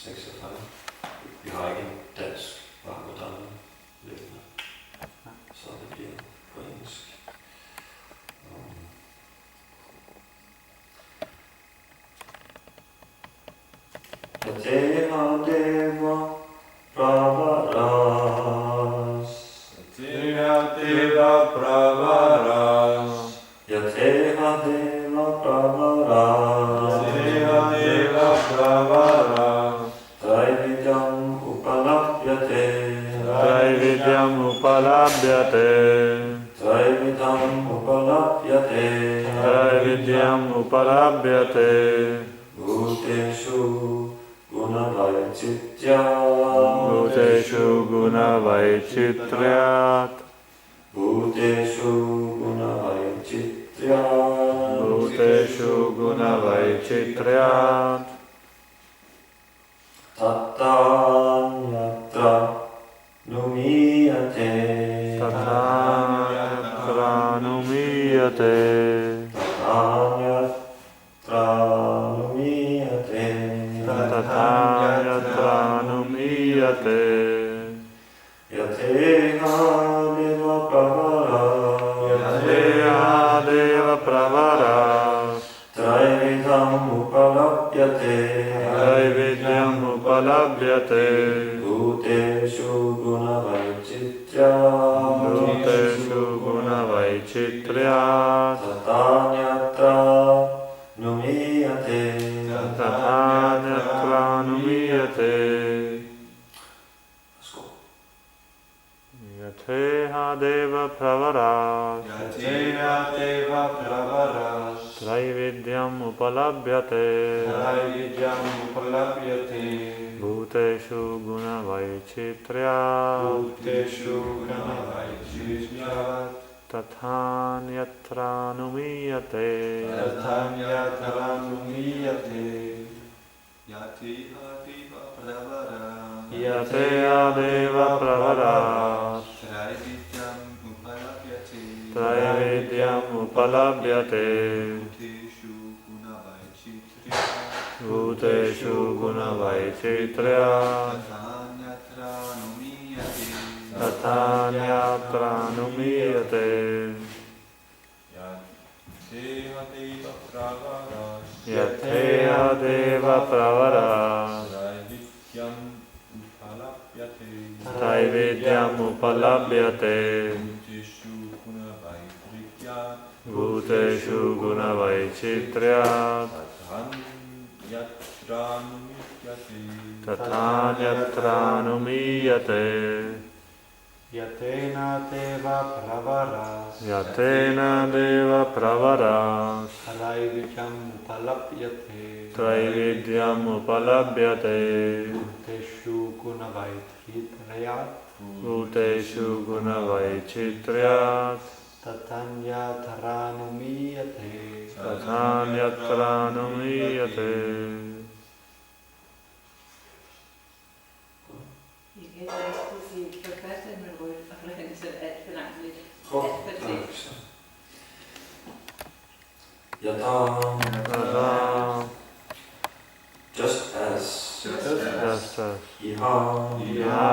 46. Vi har ikke en dansk Bhagavatam liggende, så det bliver på engelsk. Yateha deva pravaras. Yateha deva pravaras. Yateha deva pravaras. Yateha deva pravaras. Traividyam upalapyate. Traividyam upalabhyate. Traividyam upalapyate. Traividyam upalabhyate. Bhuteshu gunavaichityat. Bhuteshu gunavaichityat. Bhuteshu gunavaichityat. Bhuteshu gunavaichityat. Tatanyatra numiyate. Tatanyatra numiyate. Tatanyatra numiyate. Tatanyatra numiyate. Yateha deva pravaras. Yateha deva pravaras. Traividam upalapyate. Traividyam upalabhyate. Bhuteshu gunavaichityat. Bhuteshu gunavaichityat. Tatanyatra numiyate. Tatanyatra numiyate. Yateha deva pravaras. Yateha deva pravaras. Traividyam upalabhyate. Traividyam upalabhyate. Bhuteshu gunavaichityat. Bhuteshu gunavaichityat. Tathanyatra numiyate. Tathanyatra numiyate. Yateha deva pravaras. Yateha deva pravaras. Traividyam upalabhyate. Traividyam upalabhyate. Bhuteshu Bhuteshu gunavaichityat. gunavaichityat. Tatanyatra numiyate. Tathanyatra numiyate. Yateha deva pravaras. Yateha deva pravaras. Traividyam upalabhyate. Traividyam upalabhyate. Bhuteshu gunavaichityat. Bhuteshu gunavaichityat. Tatanyatra numiyate. Tathanyatra numiyate. Yatena deva pravaras. Yatena deva pravaras. Traividyam upalabhyate. Traividyam upalabhyate. Bhuteshu gunavaichityat. Bhuteshu gunavaichityat. Tatanyatra numiyate. Tathanyatra numiyate. I kan ikke rigtig sige, for det første er man rødt, og for det andet så er det alt for langt lidt. Godt. Alt for tæt. Yata. Yata. Just as. Just as. Iha. Iha.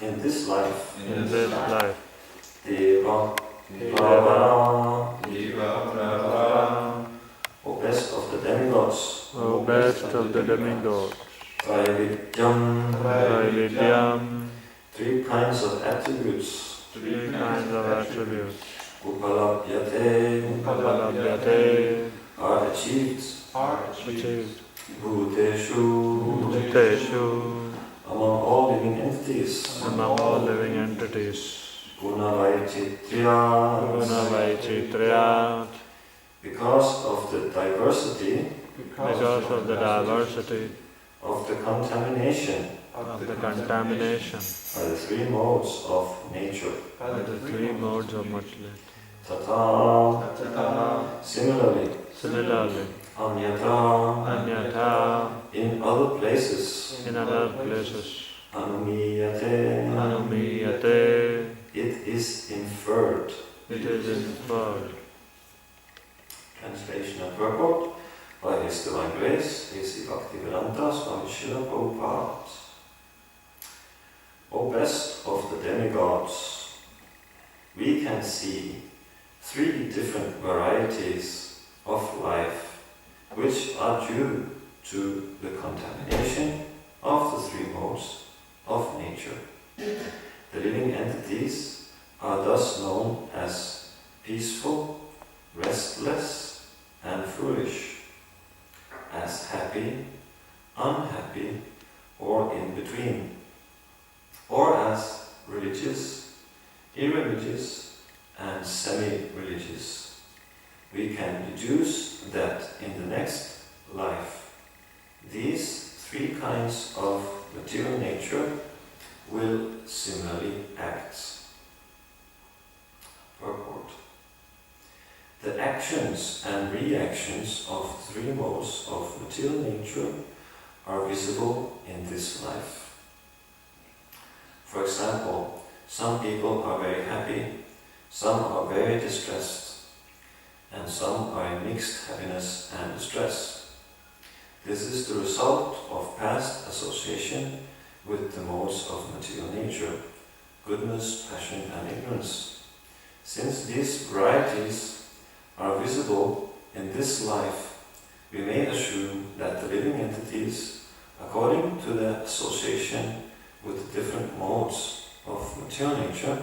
In this life. In this life. Deva. Deva. Deva pravaras. O best of the demigods. O best of the demigods. Traividyam. Traividyam. Three kinds of attributes. Three kinds of attributes. Upalabhyate. Upalabhyate. Are achieved. Achieved. Bhuteshu. Bhuteshu. Among all living entities. Among all living entities. Gunavaichityat. Gunavaichityat. Because of the diversity. Because of the diversity Of the contamination. of the contamination By the three modes of nature. by the three modes of materiality. Tata. Similarly. Similarly, Anyata. anyatha, In other places. in other places, Anumiyate. anumiyate, It is inferred. it is inferred. Translation and purport. by His Divine Grace, A.C. Bhaktivedanta Swami Srila Prabhupada. O best of the demigods, we can see 3 different varieties of life which are due to the contamination of the 3 modes of nature. The living entities are thus known as peaceful, restless, and foolish, as happy, unhappy, or in between, or as religious, irreligious, and semi-religious. We can deduce that in the next life, these 3 kinds of material nature will similarly act. Purport. The actions and reactions of 3 modes of material nature are visible in this life. For example, some people are very happy, some are very distressed, and some are in mixed happiness and distress. This is the result of past association with the modes of material nature, goodness, passion, and ignorance. Since these varieties are visible in this life, we may assume that the living entities, according to the association with the different modes of material nature,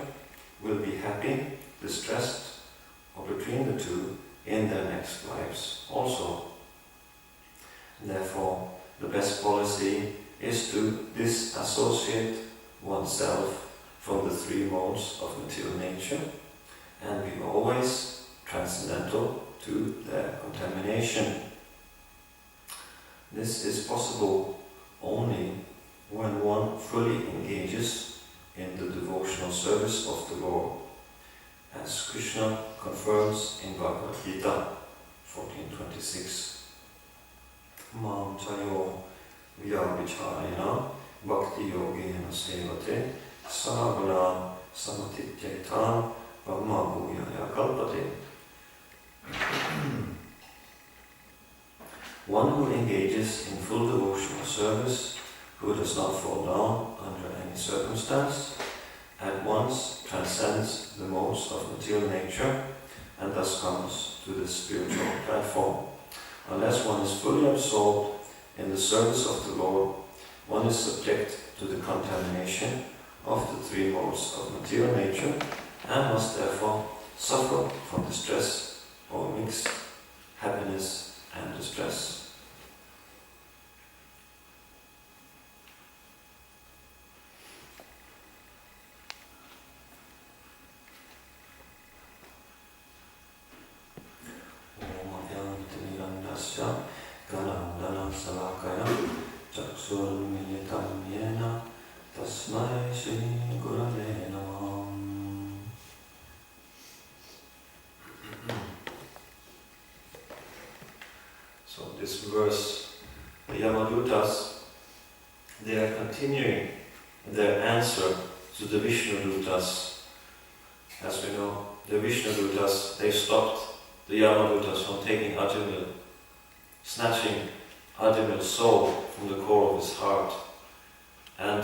will be happy, distressed, or between the 2 in their next lives also. Therefore, the best policy is to disassociate oneself from the 3 modes of material nature and be always transcendental to their contamination. This is possible only when one fully engages in the devotional service of the Lord, as Krishna confirms in Bhagavad Gita 14.26. Mam chayo vyavicharena bhakti yogena sevate sarvana samatityetan brahma bhuyaya kalpate. One who engages in full devotional service, who does not fall down under any circumstance, at once transcends the modes of material nature and thus comes to the spiritual platform. Unless one is fully absorbed in the service of the Lord, one is subject to the contamination of the 3 modes of material nature and must therefore suffer from distress or mixed happiness and distress. So this verse, the Yamadutas, they are continuing their answer to the Vishnudutas. As we know, the Vishnudutas, they stopped the Yamadutas from taking Ajamil, snatching Ajamil's soul from the core of his heart. And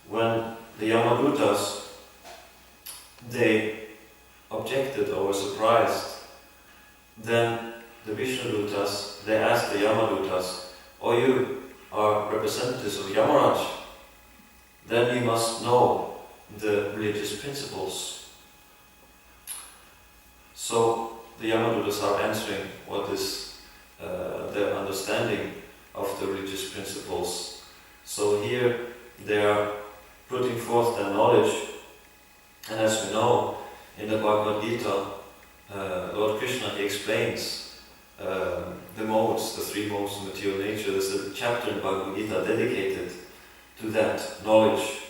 when the Yamadutas, they objected or were surprised, then the Vishnudutas, they asked the Yamadutas, "Oh, you are representatives of Yamaraj, then you must know the religious principles." So the Yamadutas are answering what is their understanding of the religious principles. So here they are putting forth their knowledge, and as we know, in the Bhagavad Gita, Lord Krishna, he explains the modes, the 3 modes of material nature. There's a chapter in Bhagavad Gita dedicated to that knowledge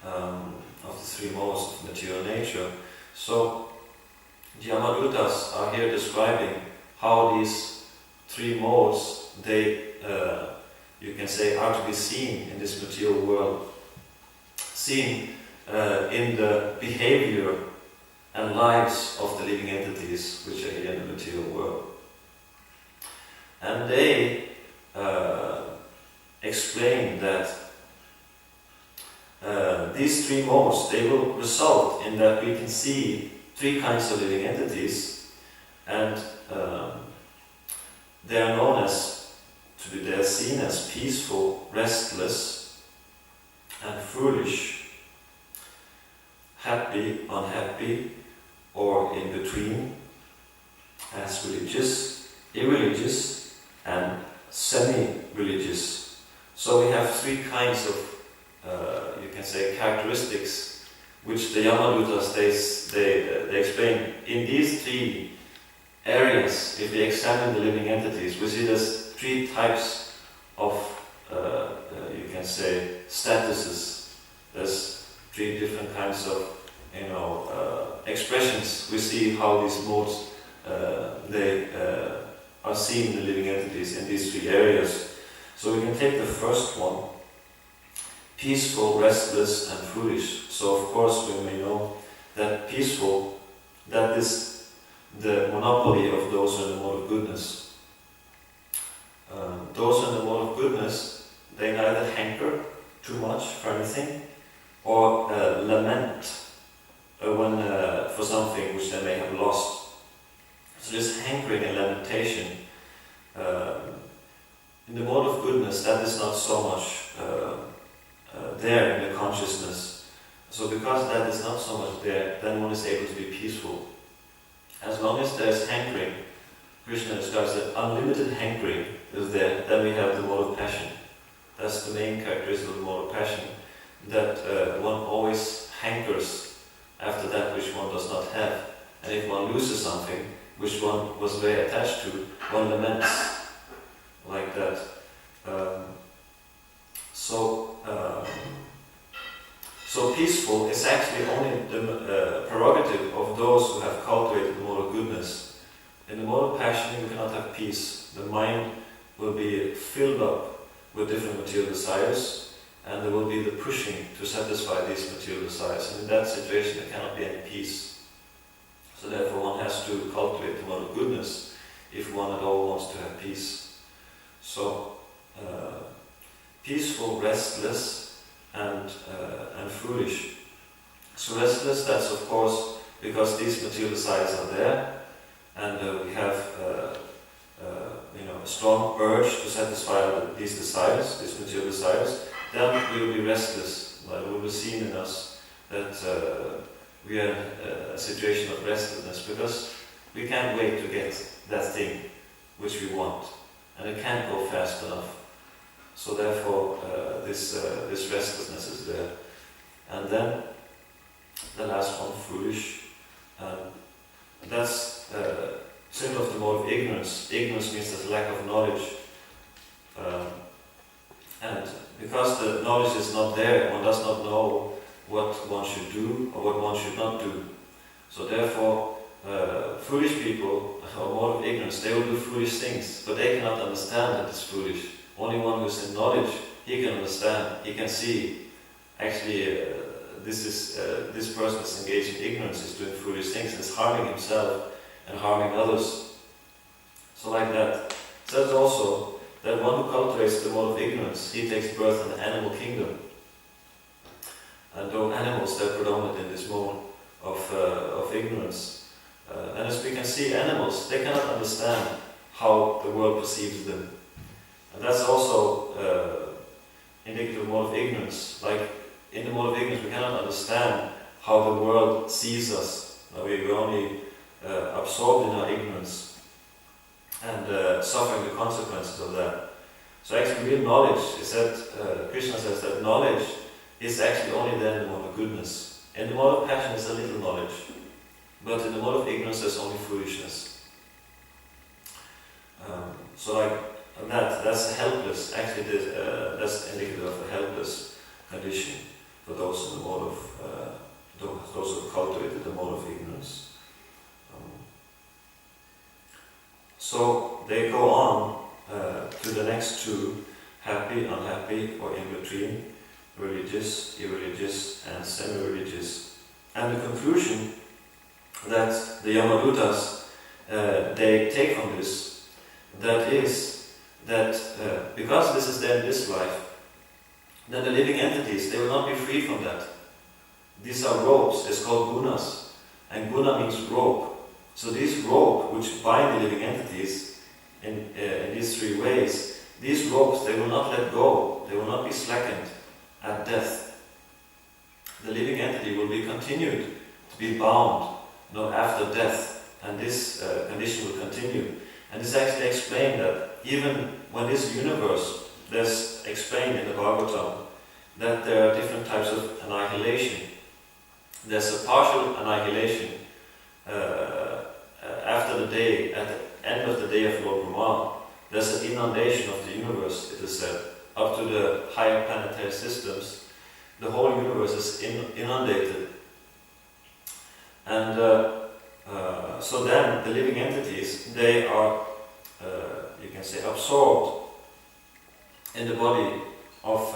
of the 3 modes of material nature. So the Yamadutas are here describing how these 3 modes, they, you can say, are to be seen in this material world, seen in the behavior and lives of the living entities which are here in the material world. And they explain that these three modes, they will result in that we can see three kinds of living entities, and they are known as, they are seen as peaceful, restless, and foolish, happy, unhappy, or in between, as religious, irreligious, and semi-religious. So we have three kinds of, you can say, characteristics which the Yamadutas they explain. In these three areas, if we examine the living entities, we see there's three types of, you can say, statuses. There's three different kinds of, expressions. We see how these modes they are seen in the living entities in these three areas. So we can take the first one, peaceful, restless, and foolish. So of course we may know that peaceful, that is the monopoly of those in the mode of goodness. Those in the mode of goodness, they neither hanker too much for anything or lament for something which they may have lost. So this hankering and lamentation, in the mode of goodness, that is not so much there in the consciousness. So because that is not so much there, then one is able to be peaceful. As long as there is hankering, Krishna describes that unlimited hankering is there, then we have the mode of passion. That's the main characteristic of the mode of passion, that one always hankers after that which one does not have. And if one loses something which one was very attached to, one laments like that. So peaceful is actually only the prerogative of those who have cultivated the mode of goodness. In the mode of passion, you cannot have peace. The mind will be filled up with different material desires, and there will be the pushing to satisfy these material desires. And in that situation, there cannot be any peace. So therefore, one has to cultivate the mode of goodness if one at all wants to have peace. So, peaceful, restless, and foolish. So restless, that's of course because these material desires are there, and we have a strong urge to satisfy these desires, these material desires. Then we will be restless. Like we will see in us that we are in a situation of restlessness because we can't wait to get that thing which we want, and it can't go fast enough. So therefore, this restlessness is there. And then the last one, foolish, that's symptom of the mode of ignorance. Ignorance means there's lack of knowledge, and because the knowledge is not there, one does not know what one should do or what one should not do. So therefore, foolish people, or mode of ignorance, they will do foolish things, but they cannot understand that it's foolish. Only one who is in knowledge, he can understand, he can see, actually this person is engaged in ignorance, is doing foolish things, and is harming himself and harming others. So like that. So that's also that one who cultivates the mode of ignorance, he takes birth in the animal kingdom. And though animals, they're predominant in this mode of ignorance. And as we can see, animals, they cannot understand how the world perceives them. And that's also indicative of mode of ignorance. Like in the mode of ignorance, we cannot understand how the world sees us. We're only absorbed in our ignorance and suffering the consequences of that. So actually real knowledge is that, Krishna says that knowledge is actually only there in the mode of goodness. In the mode of passion is a little knowledge, but in the mode of ignorance there's only foolishness. So like that's helpless, actually that's indicative of a helpless condition for those in the mode of, those who have cultivated the mode of ignorance. So they go on to the next two, happy, unhappy, or in between, religious, irreligious, and semi-religious. And the conclusion that the Yamadutas they take from this, that is that because this is there in this life, then the living entities, they will not be free from that. These are ropes, it's called gunas, and guna means rope. So these rope which bind the living entities in these three ways, these ropes, they will not let go, they will not be slackened at death. The living entity will be continued to be bound after death, and this condition will continue. And this actually explained that even when this universe, there's explained in the Bhagavatam that there are different types of annihilation. There's a partial annihilation after the day, at the end of the day of Lord Brahma. There's an inundation of the universe, it is said, up to the higher planetary systems. The whole universe is inundated. And so then the living entities, they are, you can say, absorbed in the body of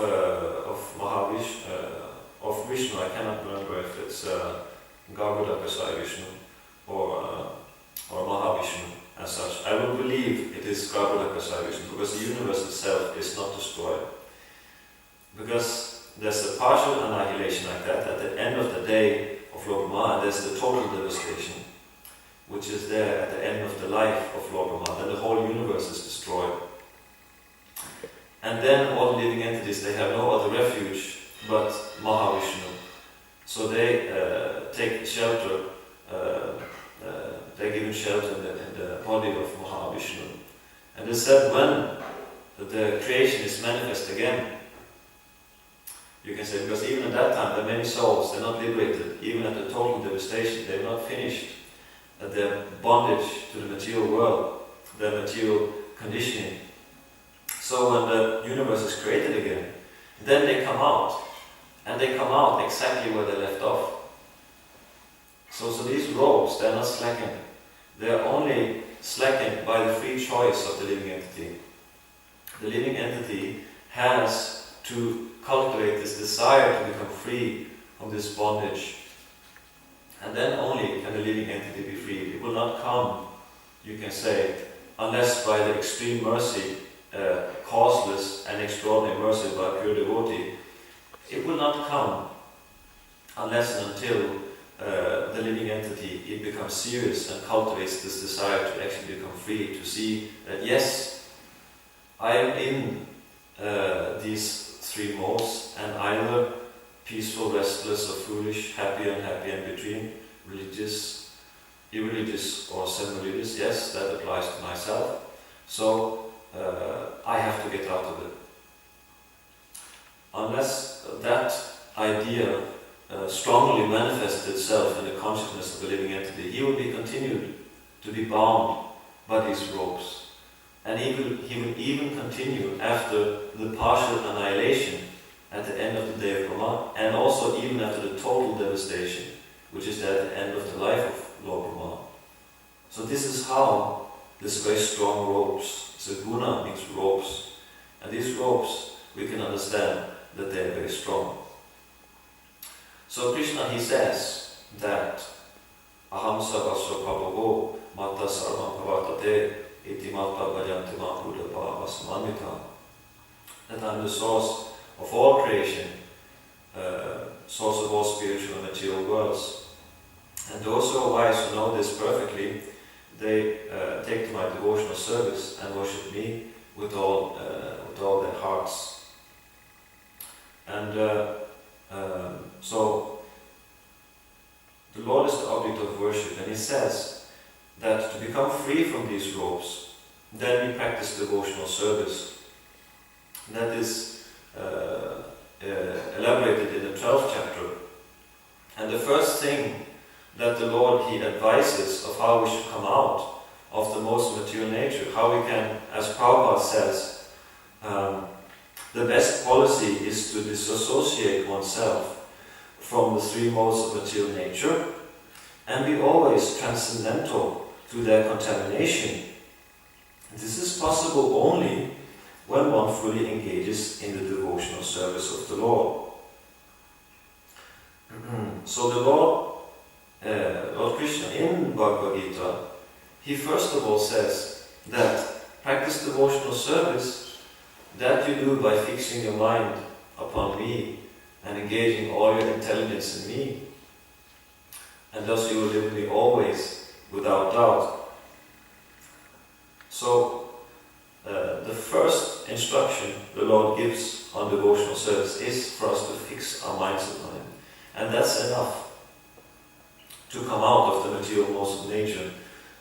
of Vishnu. I cannot remember if it's Garbhodakasai Vishnu or Mahavishnu as such. I will believe it is Garbhodakasai Vishnu because the universe itself is not destroyed. Because there's a partial annihilation like that at the end of the day of Lord Brahma, and there's the total devastation which is there at the end of the life of Lord Brahma. Then the whole universe is destroyed. And then all the living entities, they have no other refuge but Mahavishnu. So they take shelter, they're given shelter in the body of Mahavishnu. And they said when the creation is manifest again, you can say, because even at that time, there are many souls, they're not liberated. Even at the total devastation, they're not finished their bondage to the material world, their material conditioning. So when the universe is created again, then they come out, and they come out exactly where they left off. So these ropes, they're not slackened. They're only slackened by the free choice of the living entity. The living entity has to cultivate this desire to become free from this bondage. And then only can the living entity be freed. It will not come, you can say, unless by the extreme mercy, causeless and extraordinary mercy by a pure devotee. It will not come unless and until the living entity, it becomes serious and cultivates this desire to actually become free, to see that yes, I am in these three modes, and either peaceful, restless, or foolish, happy, unhappy, and between, religious, irreligious, or semi-religious. Yes, that applies to myself. So I have to get out of it. Unless that idea strongly manifests itself in the consciousness of the living entity, he will be continued to be bound by these ropes. And he will even continue after the partial annihilation at the end of the day of Brahma, and also even after the total devastation, which is at the end of the life of Lord Brahma. So this is how this very strong ropes, so guna means ropes, and these ropes, we can understand that they are very strong. So Krishna, he says that aham sarvasya prabhavo mata sarvam pavartate iti mata bhajanti ma buddha bhavasamannita, that I am the source of all creation, source of all spiritual and material worlds. And those who are wise, who know this perfectly, they take to my devotional service and worship me with all their hearts. And so the Lord is the object of worship, and he says that to become free from these ropes, then we practice devotional service. That is elaborated in the 12th chapter. And the first thing that the Lord, he advises of how we should come out of the most material nature, how we can, as Prabhupada says, the best policy is to disassociate oneself from the three modes of material nature and be always transcendental to their contamination. This is possible only when one fully engages in the devotional service of the Lord. So the Lord Krishna in Bhagavad Gita, he first of all says that practice devotional service, that you do by fixing your mind upon me and engaging all your intelligence in me. And thus you will live with me always, without doubt. So, the first instruction the Lord gives on devotional service is for us to fix our minds upon Him. And that's enough to come out of the material modes of nature.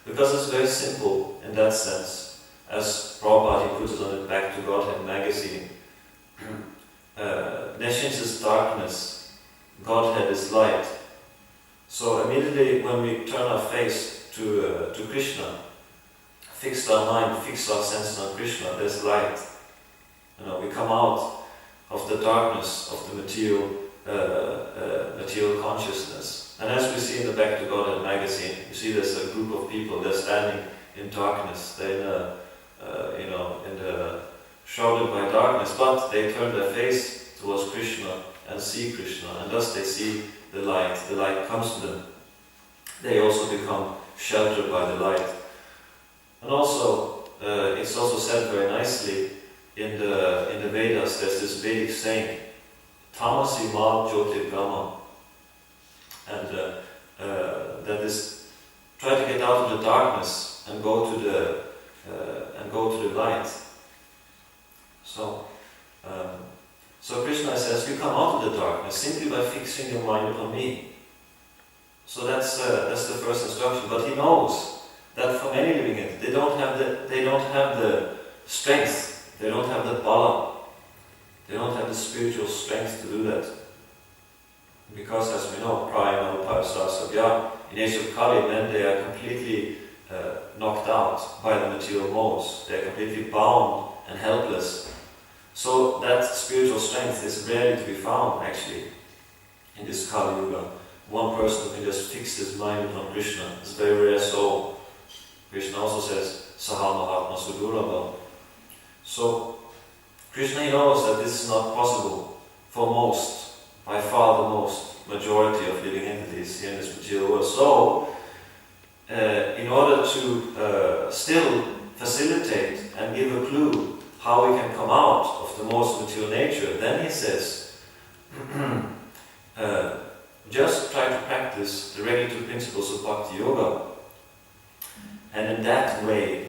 Because it's very simple in that sense. As Prabhupada, he puts it on the Back to Godhead magazine. Nescience is darkness, Godhead is light. So immediately when we turn our face to Krishna, fix our mind, fix our senses on Krishna, there's light. We come out of the darkness of the material consciousness. And as we see in the Back to Godhead magazine, you see there's a group of people, they're standing in darkness, they're shrouded by darkness, but they turn their face towards Krishna and see Krishna, and thus they see the light comes to them. They also become sheltered by the light. And also, it's also said very nicely in the Vedas, there's this Vedic saying, Tamasi ma jyotirgama, and that is, try to get out of the darkness and go to the light. So Krishna says, you come out of the darkness simply by fixing your mind upon me. So that's the first instruction. But he knows that for many living it, they don't have the strength, they don't have the bala, they don't have the spiritual strength to do that. Because as we know, Prayana Upasasabhya, in age of Kali, men, they are completely knocked out by the material modes. They are completely bound and helpless. So that spiritual strength is rarely to be found actually in this Kali Yuga. One person who can just fix his mind on Krishna is very rare soul. Krishna also says, Saha Mahatma Sudurlabha. So Krishna knows that this is not possible for most, by far the most majority of living entities here in this material world. So in order to still facilitate and give a clue how we can come out of the most material nature, then he says, just try to practice the regulatory principles of Bhakti Yoga, and in that way